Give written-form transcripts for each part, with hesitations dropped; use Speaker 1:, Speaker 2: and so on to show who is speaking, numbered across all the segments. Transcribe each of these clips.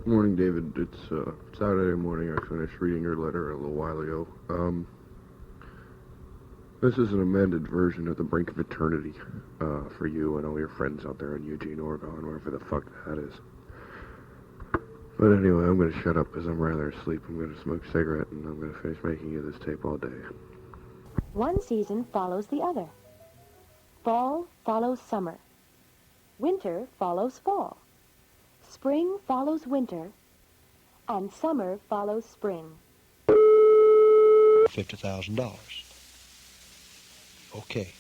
Speaker 1: Good morning, David. It's Saturday morning. I finished reading your letter a little while ago. This is an amended version of the Brink of Eternity for you and all your friends out there in Eugene, Oregon, wherever the fuck that is. But anyway, I'm going to shut up because I'm rather asleep. I'm going to smoke a cigarette and I'm going to finish making you this tape all day.
Speaker 2: One season follows the other. Fall follows summer. Winter follows fall. Spring follows winter. And summer follows spring.
Speaker 3: $50,000. Okay.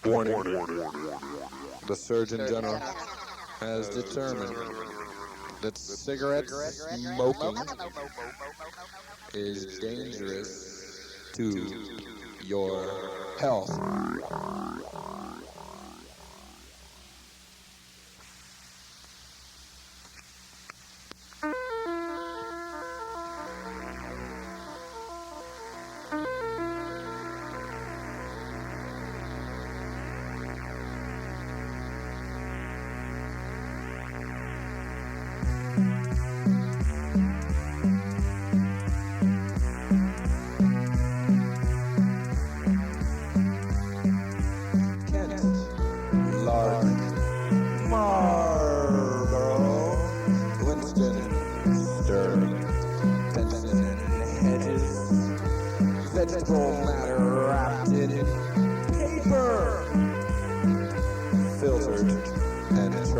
Speaker 4: Warning. The Surgeon General has determined that cigarette smoking is dangerous to your health.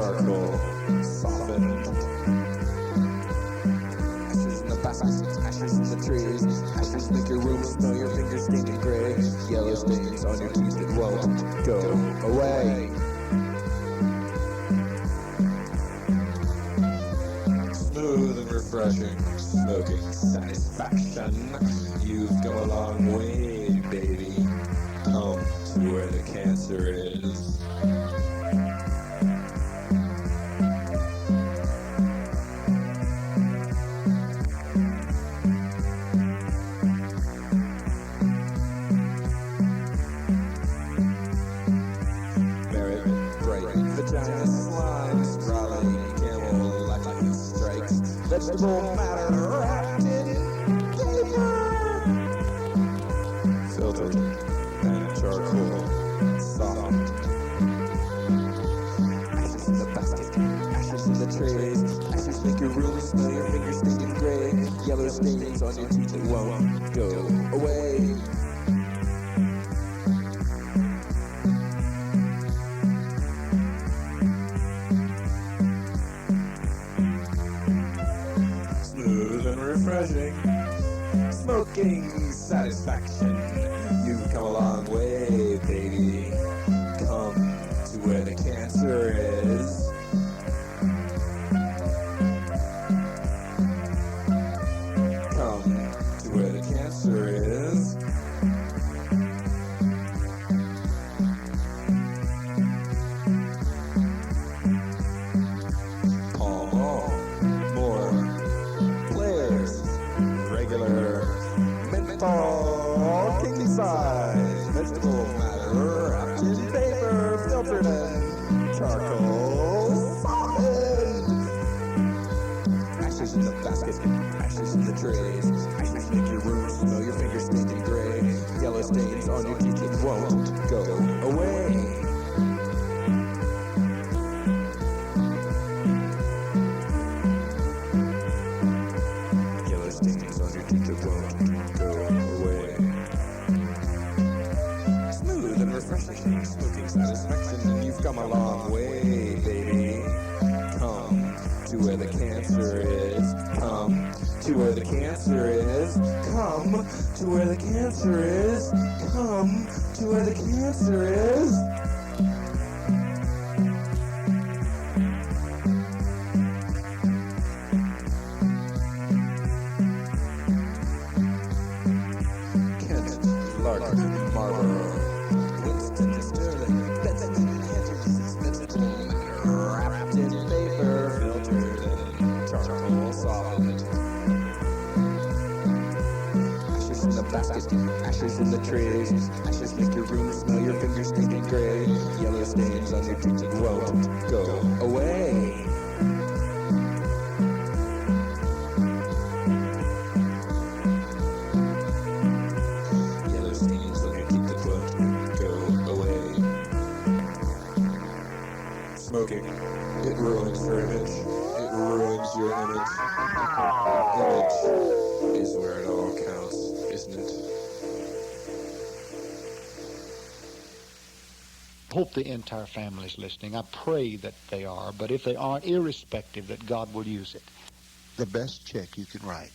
Speaker 4: charcoal softened. Ashes in the baskets, ashes in the trees. Ashes make your room smell, your fingers stinking gray. Yellow stains on your teeth that won't go away. Smooth and refreshing, smoking satisfaction. You've come a long way, baby. Come to where the cancer is. Vagina slimes, raleigh, camel, lightning strikes, vegetable matter wrapped in paper, filtered and charcoal softened. Ashes in the basket, ashes in the trays, ashes make your room smell, your fingers stinking gray, yellow stains on your teeth that won't go away. Refreshing, smoking satisfaction. You've come a long way, baby. Come to where the cancer is. Come to where the cancer is. Menthol, king size, vegetable matter, wrapped in paper, filtered and charcoal softened. Ashes in the basket, ashes in the trays, ashes make your room smell, your fingers stinking gray, yellow stains on your teeth that won't go away. Smoking satisfaction, and you've come a long way, baby. Come to where the cancer is. Come to where the cancer is. Come to where the cancer is. Come to where the cancer is. Kent, Lark, Marlboro, Wilkinson, Sterling, Benson, vegetable matter wrapped in paper, filtered and charcoal softened. Ashes in the basket, ashes in the trays, ashes make your room smell, your fingers stinking gray, yellow stains on your teeth that won't go away. Yellow stains on your teeth that won't go away. Smoking, it ruins your image. It ruins your image. Image is where it all counts, isn't it?
Speaker 3: I hope the entire family is listening. I pray that they are, but if they aren't, irrespective, that God will use it. The best check you can write.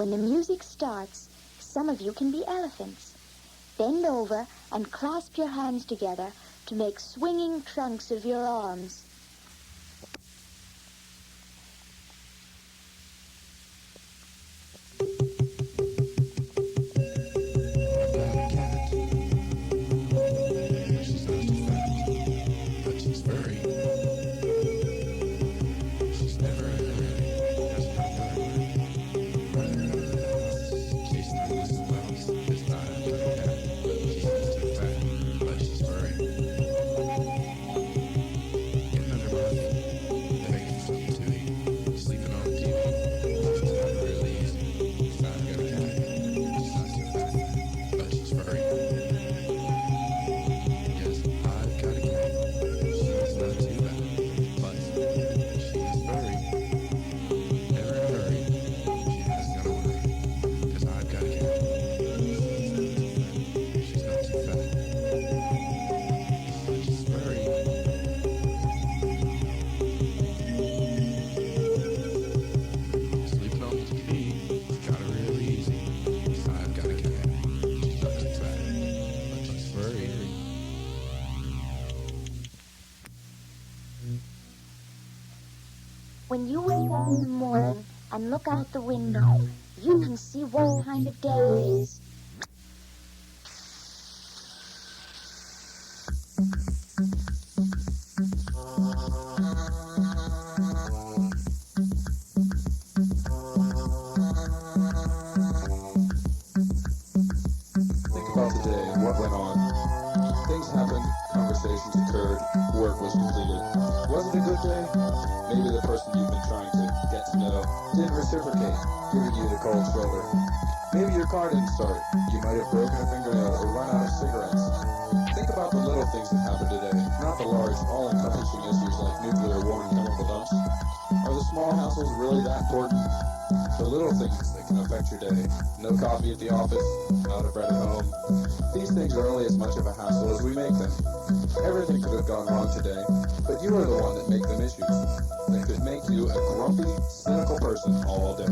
Speaker 5: When the music starts, some of you can be elephants. Bend over and clasp your hands together to make swinging trunks of your arms. When you wake up in the morning and look out the window, you can see what kind of day it is.
Speaker 4: Think about the day and what went on. Things happened, conversations occurred, work was completed. Was it a good day? Maybe the person you've been trying to get to know didn't reciprocate, giving you the cold shoulder. Maybe your car didn't start. You might have broken a fingernail or run out of cigarettes. Think about the little things that happened today, not the large, all-encompassing issues like nuclear war and chemical dumps. Are the small hassles really that important? The little things that can affect your day. No coffee at the office, out of bread at home. These things are only as much of a hassle as we make them. Everything could have gone wrong today, but you are the one that make them issues. That could make you a grumpy, cynical person all day.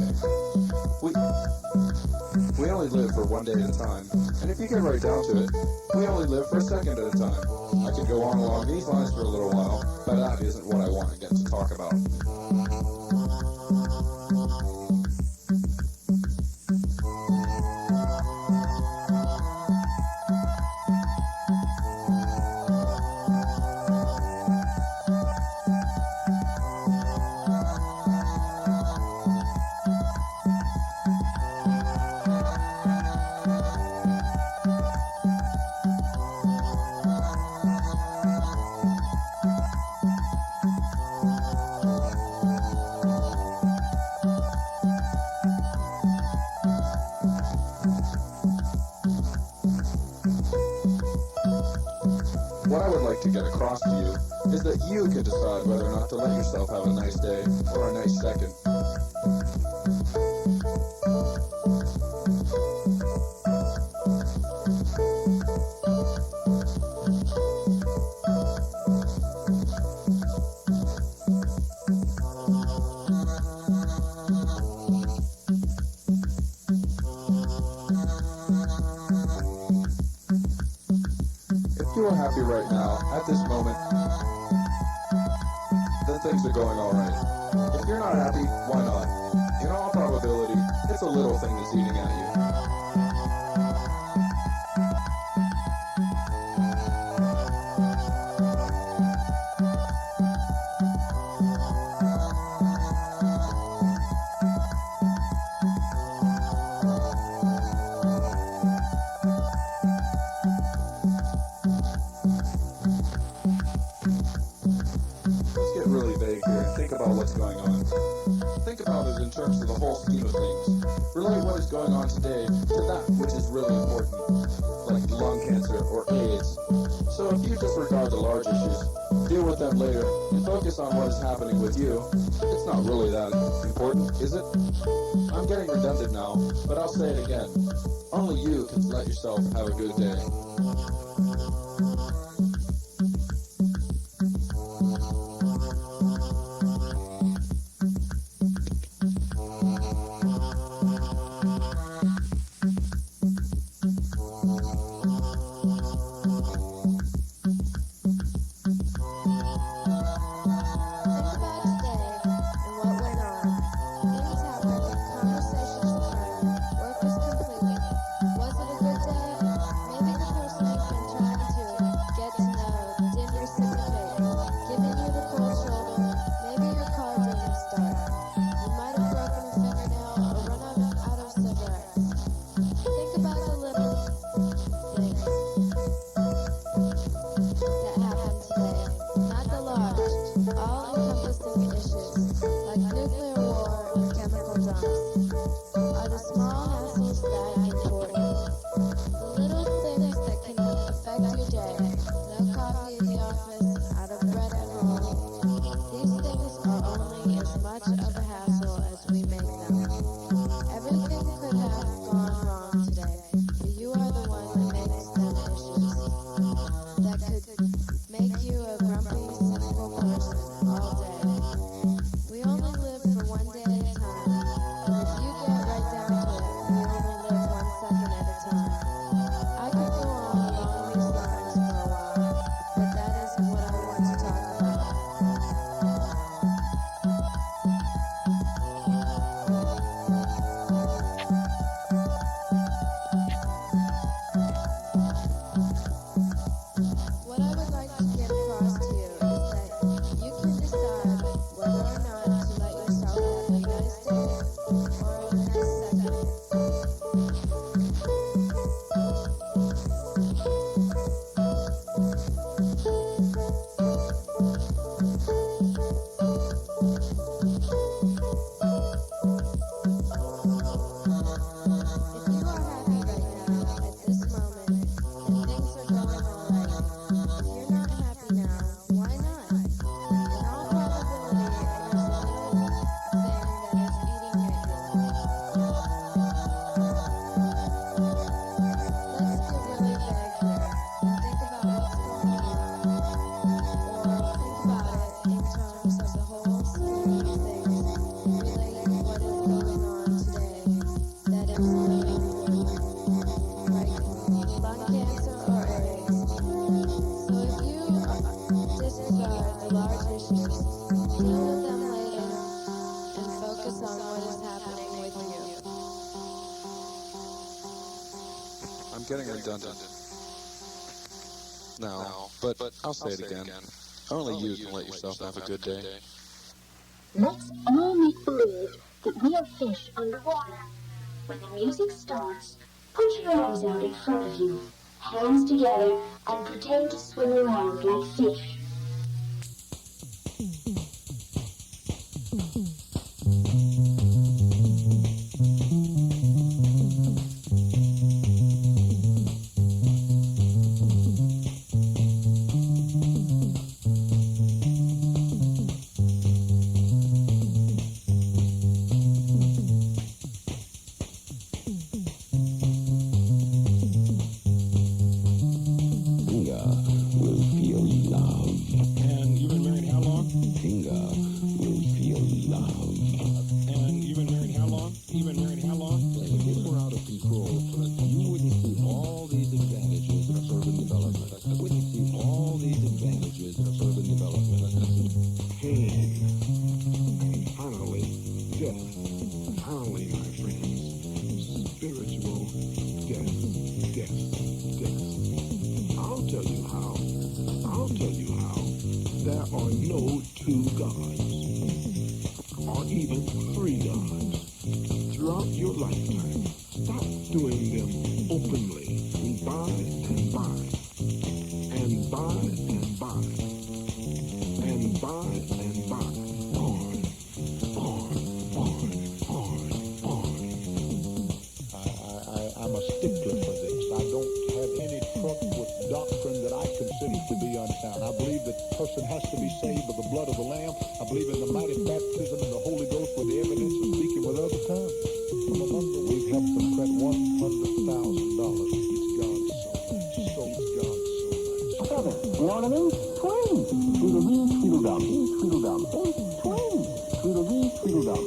Speaker 4: We only live for one day at a time, and if you get right down to it, we only live for a second at a time. I could go on along these lines for a little while, but that isn't what I want to get to talk about. What I would like to get across to you is that you can decide whether or not to let yourself have a nice day or a nice second. If you are happy right now, at this moment, then things are going alright. If you're not happy, why not? In all probability, it's a little thing that's eating at you. Really vague here and think about what's going on. Think about it in terms of the whole scheme of things. Relate what is going on today to that which is really important, like lung cancer or AIDS. So if you disregard the large issues, deal with them later, and focus on what is happening with you, it's not really that important, is it? I'm getting redundant now, but I'll say it again. Only you can let yourself have a good day.
Speaker 6: all-encompassing issues like nuclear war and chemical dumps are the small hassles that important. The little things that can affect your day. No coffee in the office, out of bread at home. These things are only as much of a hassle as we make them. Everything could have gone wrong today, but you are the one that makes them issues. That could make you a grumpy, cynical person all day. We only live for one day at a time, and if you get right down to it, we only live 1 second at a time. I could go on along these lines for a while, but that isn't what I want to talk about. What I would like to get across to you is that you can decide whether or not to let yourself have a nice day or a nice second. If you are happy right now, at this moment, and things are going all right, if you're not happy now, why not? In all probability, it is a little thing that is eating at you. Let's get really vague here and think about what's going on, or think about it in terms of the whole scheme of things relating to what is going on today that is really important, like lung cancer or AIDS. So if you disregard the large issues, deal with them later and focus on what is happening with you.
Speaker 7: I'm getting redundant now, but I'll say it again. Only you can let yourself have a good day.
Speaker 8: Let's all make believe that we are fish underwater. When the music starts, put your arms out in front of you, hands together, and pretend to swim around like fish.
Speaker 9: Finger will feel love.
Speaker 10: And you've been married how long?
Speaker 9: Finger will feel love.
Speaker 10: And you've been married how long? You've been married how long?
Speaker 9: If it were out of control, you wouldn't see all these advantages of urban development. You wouldn't see all these advantages of urban development.
Speaker 11: Pain. And finally, death. Finally, my friends, spiritual death, death, death. I'll tell you how. I'll tell you how. There are no two gods, or even three gods. Throughout your lifetime, stop doing them openly, and buy and buy, and buy and buy, and buy and buy. On,
Speaker 3: I'm a stickler for this. I don't have any truck with doctrine that I consider to be unsound. I believe that a person has to be saved by the blood of the Lamb. I believe in the mighty baptism in the Holy Ghost with the evidence of speaking with other tongues. We've helped them print $100,000. It's God so much. So it's God so much.
Speaker 9: One of them, twins. Tweedledee, tweedledum, tweedledum, twins. Tweedledee, tweedledum.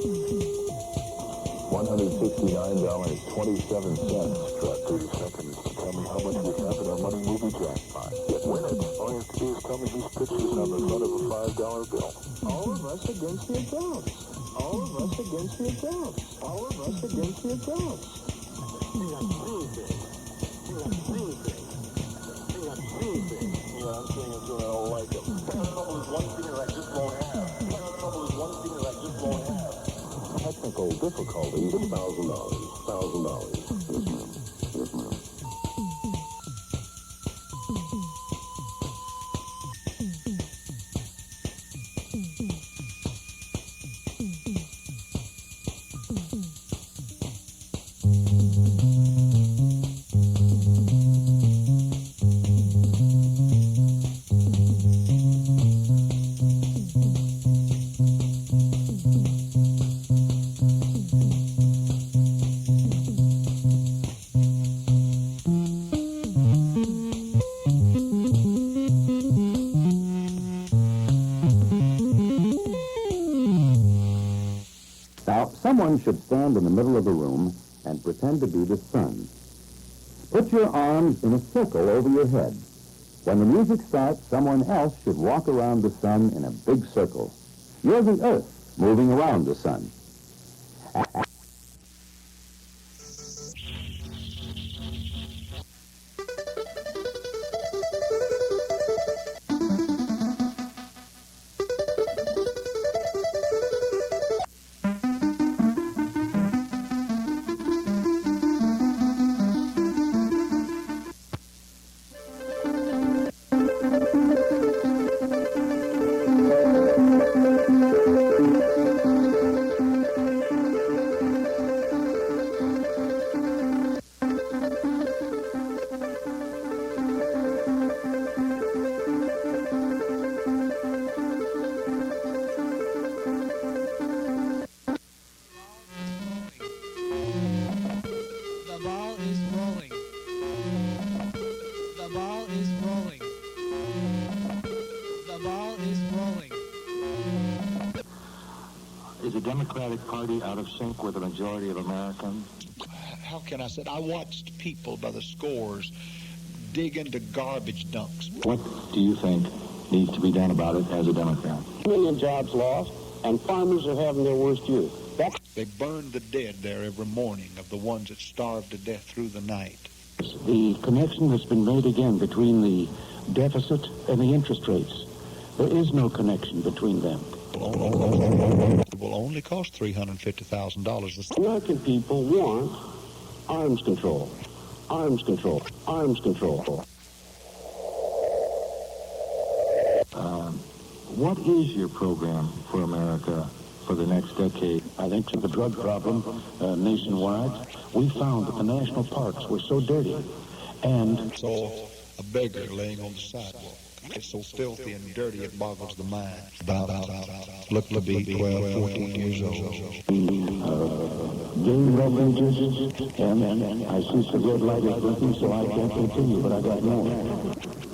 Speaker 9: $169.27. Try 30 seconds to tell me how much we have in our money movie jackpot. Win it. All you have to do is tell me whose picture is on the front of a $5 bill. All of us against the adults. All of us against the adults. All of us against the adults. We got music. We got music. We got music. You know what I'm saying? It's what I don't like them. Paranormal is one finger I just won't have. Paranormal is one finger I just won't have. Technical difficulties, $1,000. $1,000. Yes, ma'am. Yes, ma'am.
Speaker 12: Someone should stand in the middle of the room and pretend to be the sun. Put your arms in a circle over your head. When the music starts, someone else should walk around the sun in a big circle. You're the Earth moving around the sun.
Speaker 9: Is the Democratic Party out of sync with the majority of Americans?
Speaker 3: How can I say? I watched people by the scores dig into garbage dumps.
Speaker 9: What do you think needs to be done about it as a Democrat?
Speaker 12: 1 million jobs lost, and farmers are having their worst year.
Speaker 3: They burn the dead there every morning of the ones that starved to death through the night.
Speaker 9: The connection that's been made again between the deficit and the interest rates. There is no connection between them.
Speaker 3: It will only cost $350,000.
Speaker 12: American people want arms control. Arms control. Arms control.
Speaker 9: What is your program for America for the next decade?
Speaker 12: I think the drug problem nationwide. We found that the national parks were so dirty, and
Speaker 3: saw a beggar laying on the sidewalk. It's so filthy and dirty it boggles the mind. Look to be 12, 14 years old.
Speaker 12: Game refuges, and I see the red light is blinking, so I can't continue, but I got more.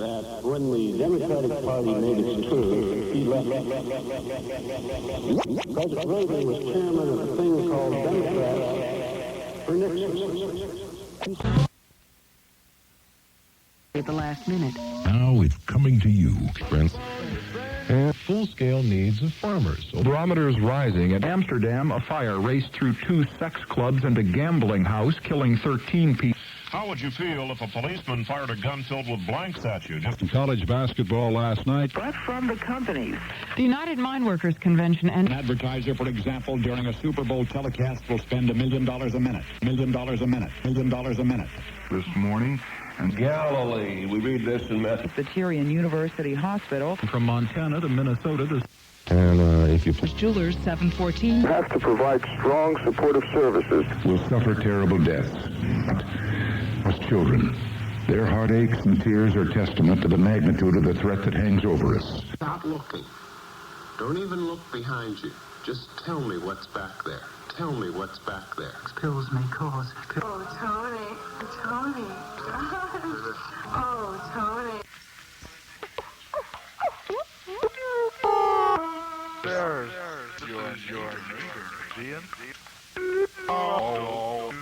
Speaker 12: That when the Democratic Party made its tour, he left. President Reagan was chairman of a thing called Democrats for Nixon.
Speaker 13: At the last minute.
Speaker 14: Now it's coming to you, Prince. And full-scale needs of farmers. Barometers rising. At Amsterdam, a fire raced through 2 sex clubs and a gambling house, killing 13 people.
Speaker 15: How would you feel if a policeman fired a gun filled with blanks at you?
Speaker 14: Just in college basketball last night.
Speaker 13: But from the companies. The United Mine Workers Convention and...
Speaker 3: An advertiser, for example, during a Super Bowl telecast will spend $1 million a minute. $1 million a minute. $1 million a minute.
Speaker 14: This morning...
Speaker 15: And Galilee, we read this in
Speaker 13: Presbyterian University Hospital.
Speaker 14: From Montana to Minnesota. And if you...
Speaker 13: Jewelers 714.
Speaker 9: Has to provide strong supportive services.
Speaker 14: Will suffer terrible deaths. As children, their heartaches and tears are testament to the magnitude of the threat that hangs over us.
Speaker 16: Stop looking. Don't even look behind you. Just tell me what's back there. Tell me what's back there.
Speaker 13: Pills may cause...
Speaker 6: Oh, Tony. Tony. Oh, Tony.
Speaker 17: There's your neighbor, Ian. Oh.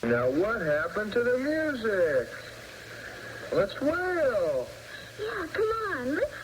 Speaker 18: Now what happened to the music? Let's wail.
Speaker 8: Yeah, come on, let's